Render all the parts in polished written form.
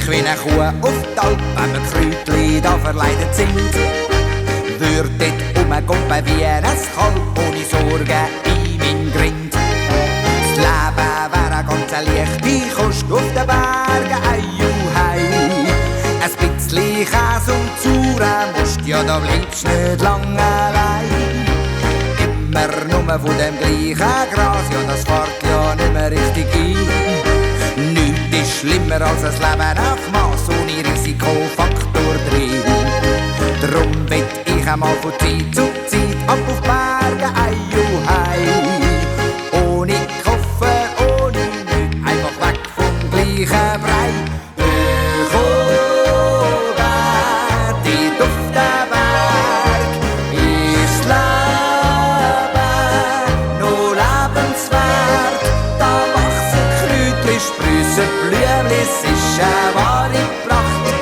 wie eine Kuh auf die Alp, wenn wir Kräutchen da verleidet sind. Würd dort rumgumpen wie ein Kalb, ohne Sorgen in mein Grind. Das Leben wäre ganz leichte Kost auf den Bergen, ei, hei. Ein bisschen Käse und Sauren musst, ja da bleibst nicht lange allein. Immer nur von dem gleichen Gras, ja das fährt ja nicht mehr richtig ein. Nichts ist schlimmer als ein Leben nach Mass, ohne Risikofaktor drin. Drum will ich einmal von Zeit zu Zeit ab auf Berge, ei, hei. Ohne Koffer, ohne nichts, einfach weg vom gleichen Brei. Es ist eine wahre Pracht,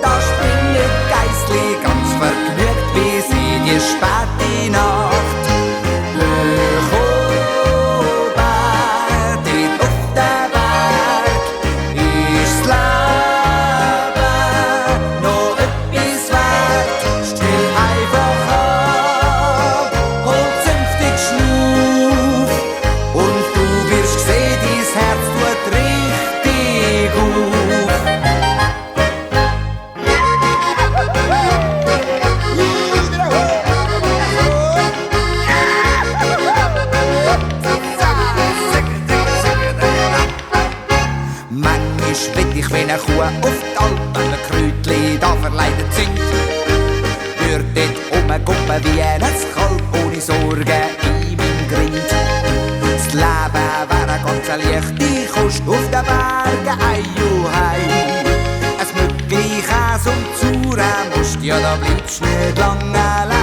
da springen Geissli ganz vergnügt bis in die späte Nacht. Hoch oben, dort auf dem Berg, ist das Leben noch etwas wert. Stell einfach ab, hol zünftig Schnuff und du wirst sehen, dein Herz tut richtig. Manchmal will ich wie eine Kuh auf die Alp, wenn wir Kräutchen da verleidet sind. Würd dort rumgumpen wie ein Kalb, ohne Sorgen in mein Grind. Das Leben wäre ganz leichte Kost auf den Bergen, ei, hei. Ein Mückli Käse und Sauren musst, ja da bleibst nicht lange allein.